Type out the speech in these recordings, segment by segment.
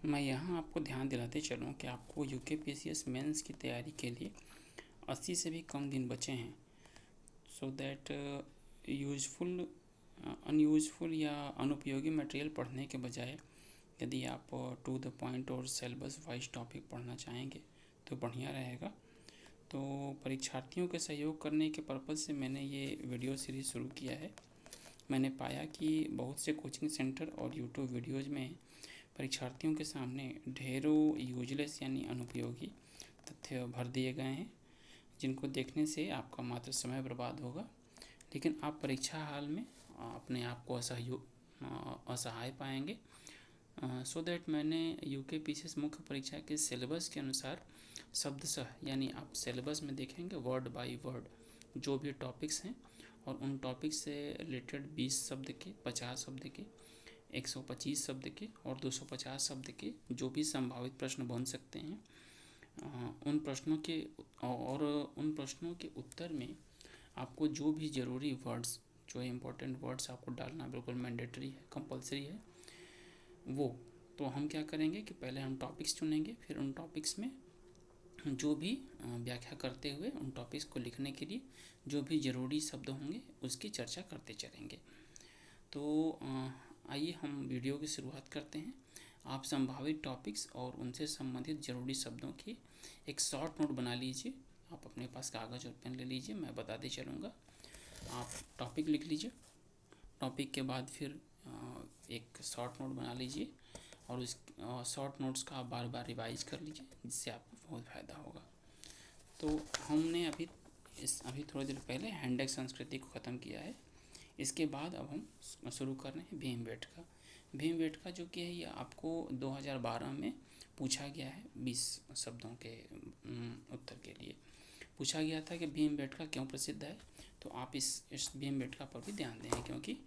मैं यहाँ आपको ध्यान दिलाते चलूँ कि आपको यूकेपीसीएस मेंस की तैयारी के लिए 80 से भी कम दिन बचे हैं। सो दैट यूजफुल अनयूजफुल या अनुपयोगी मटेरियल पढ़ने के बजाय यदि आप टू द पॉइंट और सिलेबस वाइज टॉपिक पढ़ना चाहेंगे तो बढ़िया रहेगा। तो परीक्षार्थियों के सहयोग करने के पर्पज़ से मैंने ये वीडियो सीरीज़ शुरू किया है। मैंने पाया कि बहुत से कोचिंग सेंटर और यूट्यूब वीडियोज़ में परीक्षार्थियों के सामने ढेरों यूजलेस यानी अनुपयोगी तथ्य भर दिए गए हैं, जिनको देखने से आपका मात्र समय बर्बाद होगा, लेकिन आप परीक्षा हाल में अपने आप को असहाय पाएंगे। सो दैट मैंने यूकेपीसीएस मुख्य परीक्षा के सिलेबस के अनुसार शब्दशः यानी आप सिलेबस में देखेंगे वर्ड बाय वर्ड जो भी टॉपिक्स हैं और उन टॉपिक से रिलेटेड 20 शब्द के, 50 शब्द के, 125 शब्द के और 250 शब्द के जो भी संभावित प्रश्न बन सकते हैं, उन प्रश्नों के उत्तर में आपको जो भी ज़रूरी वर्ड्स, जो इम्पोर्टेंट वर्ड्स आपको डालना बिल्कुल मैंडेटरी है, कंपलसरी है वो। तो हम क्या करेंगे कि पहले हम टॉपिक्स चुनेंगे, फिर उन टॉपिक्स में जो भी व्याख्या करते हुए उन टॉपिक्स को लिखने के लिए जो भी ज़रूरी शब्द होंगे उसकी चर्चा करते चलेंगे। तो आइए हम वीडियो की शुरुआत करते हैं। आप संभावित टॉपिक्स और उनसे संबंधित ज़रूरी शब्दों की एक शॉर्ट नोट बना लीजिए। आप अपने पास कागज़ और पेन ले लीजिए, मैं बताते चलूँगा। आप टॉपिक लिख लीजिए, टॉपिक के बाद फिर एक शॉर्ट नोट बना लीजिए और उस शॉर्ट नोट्स का आप बार बार रिवाइज कर लीजिए, जिससे आपको बहुत फ़ायदा होगा। तो हमने अभी थोड़ी देर पहले हैंडक संस्कृति को ख़त्म किया है। इसके बाद अब हम शुरू कर रहे हैं भीमबेटका। भीमबेटका जो कि है ये आपको 2012 में पूछा गया है। 20 शब्दों के उत्तर के लिए पूछा गया था कि भीमबेटका क्यों प्रसिद्ध है। तो आप इस भीमबेटका पर भी ध्यान दें, क्योंकि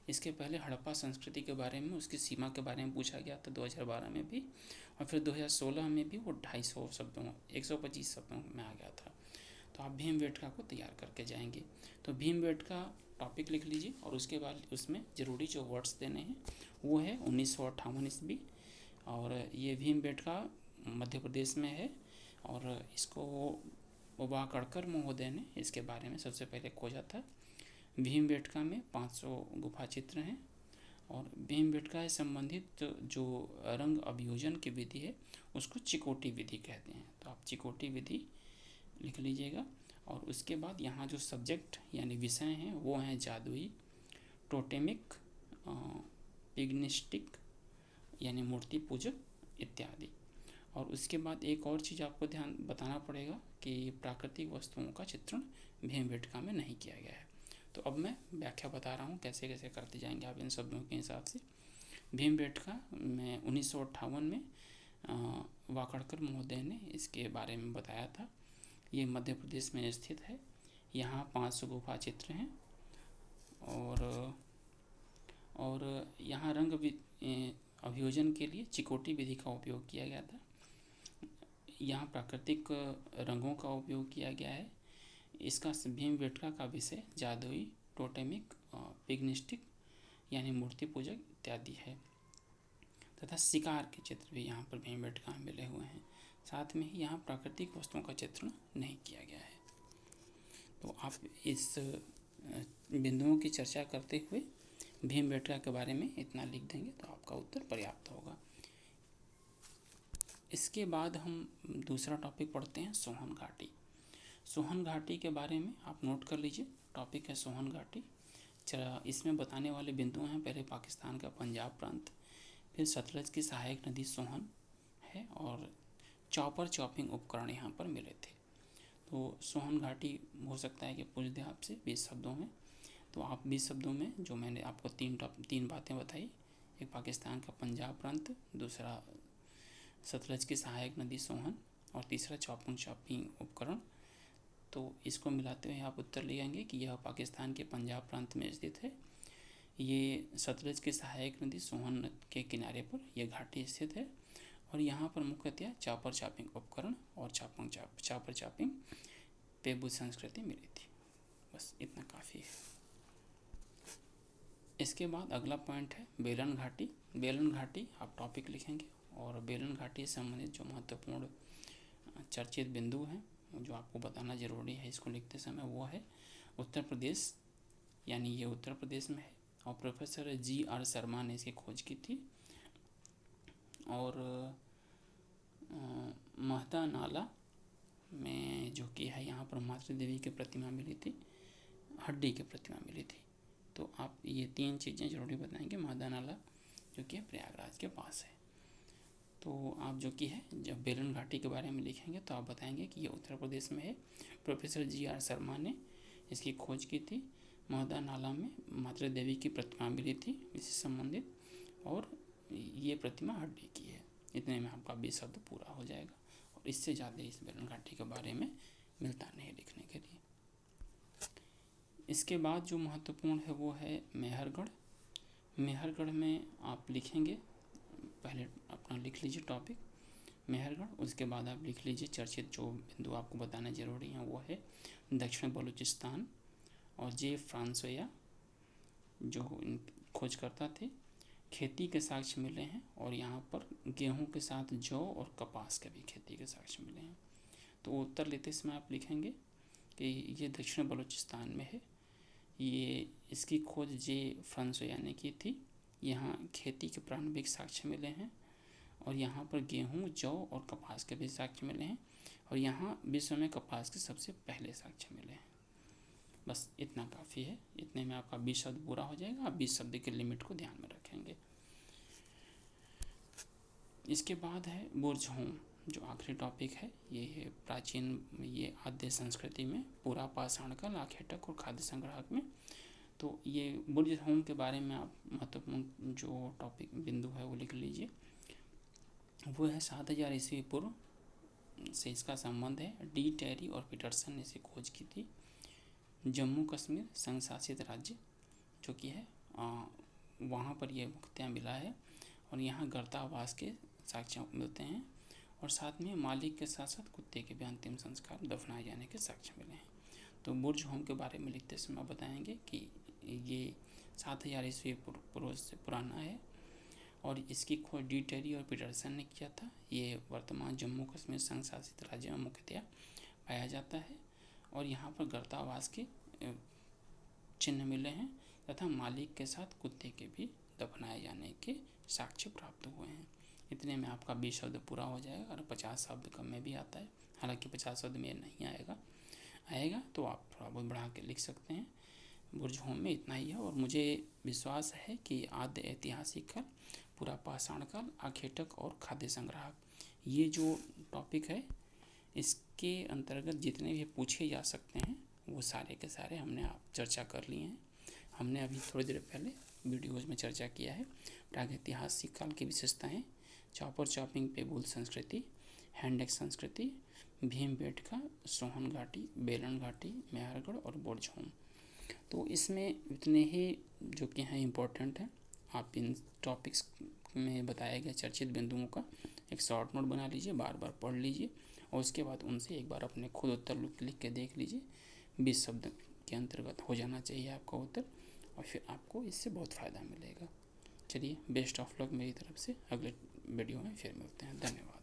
इसके पहले हड़प्पा संस्कृति के बारे में, उसकी सीमा के बारे में पूछा गया था 2012 में भी, और फिर 2016 में भी वो 250 शब्दों 125 शब्दों में आ गया था। तो आप भीमबेटका को तैयार करके जाएंगे। तो भीमबेटका टॉपिक लिख लीजिए और उसके बाद उसमें ज़रूरी जो वर्ड्स देने हैं वो है 1958 ईस्वी, और ये भीमबेटका मध्य प्रदेश में है और इसको वाकड़कर महोदय ने इसके बारे में सबसे पहले खोजा था। भीमबेटका में 500 गुफा चित्र हैं और भीमबेटका से संबंधित जो रंग अभियोजन की विधि है उसको चिकोटी विधि कहते हैं। तो आप चिकोटी विधि लिख लीजिएगा। और उसके बाद यहाँ जो सब्जेक्ट यानी विषय हैं वो हैं जादुई, टोटेमिक, पिग्निस्टिक यानी मूर्ति पूजक इत्यादि। और उसके बाद एक और चीज़ आपको ध्यान बताना पड़ेगा कि प्राकृतिक वस्तुओं का चित्रण भीमबेटका में नहीं किया गया है। तो अब मैं व्याख्या बता रहा हूँ कैसे कैसे करते जाएंगे आप इन शब्दों के हिसाब से। भीमबेटका में 1958 में वाकड़कर महोदय ने इसके बारे में बताया था। ये मध्य प्रदेश में स्थित है। यहाँ 500 गुफा चित्र हैं और यहाँ रंग अभियोजन के लिए चिकोटी विधि का उपयोग किया गया था। यहाँ प्राकृतिक रंगों का उपयोग किया गया है। इसका भीमबेटका का विषय जादुई, टोटेमिक, पिग्निस्टिक यानी मूर्ति पूजक इत्यादि है तथा शिकार के चित्र भी यहाँ पर भीमबेटका में मिले हुए हैं। साथ में ही यहाँ प्राकृतिक वस्तुओं का चित्रण नहीं किया गया है। तो आप इस बिंदुओं की चर्चा करते हुए भीमबेटका के बारे में इतना लिख देंगे तो आपका उत्तर पर्याप्त होगा। इसके बाद हम दूसरा टॉपिक पढ़ते हैं सोहन घाटी। सोहन घाटी के बारे में आप नोट कर लीजिए। टॉपिक है सोहन घाटी। इसमें बताने वाले बिंदु हैं, पहले पाकिस्तान का पंजाब प्रांत, फिर सतलज की सहायक नदी सोहन है और चॉपिंग उपकरण यहाँ पर मिले थे। तो सोहन घाटी हो सकता है कि पूछ दे आपसे 20 शब्दों में। तो आप 20 शब्दों में जो मैंने आपको तीन बातें बताई, एक पाकिस्तान का पंजाब प्रांत, दूसरा सतलज की सहायक नदी सोहन और तीसरा चॉपिंग उपकरण, तो इसको मिलाते हुए आप उत्तर ले आएंगे कि यह पाकिस्तान के पंजाब प्रांत में स्थित है। ये सतलज की सहायक नदी सोहन के किनारे पर यह घाटी स्थित है और यहाँ पर मुख्यतः चॉपिंग उपकरण और चॉपिंग पेबू संस्कृति मिली थी। बस इतना काफ़ी है। इसके बाद अगला पॉइंट है बेलन घाटी। बेलन घाटी आप टॉपिक लिखेंगे और बेलन घाटी से संबंधित जो महत्वपूर्ण चर्चित बिंदु हैं जो आपको बताना ज़रूरी है इसको लिखते समय, वो है उत्तर प्रदेश, यानी ये उत्तर प्रदेश में है और प्रोफेसर GR शर्मा ने इसकी खोज की थी। और महदा नाला में जो कि है यहाँ पर मातृ देवी की प्रतिमा मिली थी, हड्डी की प्रतिमा मिली थी। तो आप ये 3 चीज़ें जरूरी बताएंगे। महदा नाला जो कि प्रयागराज के पास है। तो आप जो कि है जब बेलन घाटी के बारे में लिखेंगे तो आप बताएंगे कि ये उत्तर प्रदेश में है, प्रोफेसर GR शर्मा ने इसकी खोज की थी, महदा नाला में मातृ देवी की प्रतिमा मिली थी इससे संबंधित, और ये प्रतिमा हड्डी की है। इतने में आपका 20 शब्द पूरा हो जाएगा और इससे ज़्यादा इस बेलन घाटी के बारे में मिलता नहीं लिखने के लिए। इसके बाद जो महत्वपूर्ण है वो है मेहरगढ़। मेहरगढ़ में आप लिखेंगे, पहले अपना लिख लीजिए टॉपिक मेहरगढ़, उसके बाद आप लिख लीजिए चर्चित जो बिंदु आपको बताने जरूरी हैं वो है दक्षिण बलूचिस्तान और जे फ्रांसोया जो खोजकर्ता थे, खेती के साक्ष्य मिले हैं और यहाँ पर गेहूं के साथ जौ और कपास के भी खेती के साक्ष्य मिले हैं। तो उत्तर लेते समय आप लिखेंगे कि ये दक्षिण बलूचिस्तान में है, ये इसकी खोज जे फ्रांसोया ने की थी, यहाँ खेती के प्रारंभिक साक्ष्य मिले हैं और यहाँ पर गेहूं, जौ और कपास के भी साक्ष्य मिले हैं और यहाँ विश्व में कपास के सबसे पहले साक्ष्य मिले हैं। बस इतना काफ़ी है, इतने में आपका 20 शब्द पूरा हो जाएगा। आप 20 शब्द के लिमिट को ध्यान में रखेंगे। इसके बाद है बुर्जहोम, जो आखिरी टॉपिक है। ये है प्राचीन, ये आद्य संस्कृति में पूरा पाषाण काल, आखेटक और खाद्य संग्राहक में। तो ये बुर्जहोम के बारे में आप महत्वपूर्ण जो टॉपिक बिंदु है वो लिख लीजिए। वो है 7000 ईस्वी पूर्व से इसका संबंध है। डी टेरी और पीटरसन ने इसे खोज की थी। जम्मू कश्मीर संघ शासित राज्य जो कि है वहाँ पर यह मुख्यतः मिला है और यहाँ गर्तावास के साक्ष्य मिलते हैं और साथ में मालिक के साथ साथ कुत्ते के भी अंतिम संस्कार दफनाए जाने के साक्ष्य मिले हैं। तो बुर्जहोम के बारे में लिखते समय बताएंगे कि ये 7000 ईस्वी पूर्व से पुराना है और इसकी खोज डी टेरी और पीटरसन ने किया था। ये वर्तमान जम्मू कश्मीर संघ शासित राज्य में मुख्यतः पाया जाता है और यहाँ पर गर्तावास के चिन्ह मिले हैं तथा मालिक के साथ कुत्ते के भी दफनाए जाने के साक्ष्य प्राप्त हुए हैं। इतने में आपका 20 शब्द पूरा हो जाएगा और 50 शब्द कम में भी आता है, हालांकि 50 शब्द में नहीं आएगा तो आप थोड़ा बहुत बढ़ा के लिख सकते हैं। बुर्जहोम में इतना ही है और मुझे विश्वास है कि आद्य ऐतिहासिक काल, पूरा पाषाण काल, आखेटक और खाद्य संग्राहक, ये जो टॉपिक है इसके अंतर्गत जितने भी पूछे जा सकते हैं वो सारे के सारे हमने आप चर्चा कर लिए हैं। हमने अभी थोड़ी देर पहले वीडियोज़ में चर्चा किया है प्रागैतिहासिक काल की विशेषताएं, चॉपर चॉपिंग पेबुल संस्कृति, हैंडेक्स संस्कृति, भीमबेटका, सोहन घाटी, बेलन घाटी, मेहरगढ़ और बुर्जहोम। तो इसमें इतने ही जो कि हैं इम्पोर्टेंट हैं। आप इन टॉपिक्स में बताए गए चर्चित बिंदुओं का एक शॉर्ट नोट बना लीजिए, बार बार पढ़ लीजिए और उसके बाद उनसे एक बार अपने खुद उत्तर लिख के देख लीजिए। 20 शब्द के अंतर्गत हो जाना चाहिए आपका उत्तर और फिर आपको इससे बहुत फ़ायदा मिलेगा। चलिए, बेस्ट ऑफ लक मेरी तरफ से। अगले वीडियो में फिर मिलते हैं। धन्यवाद।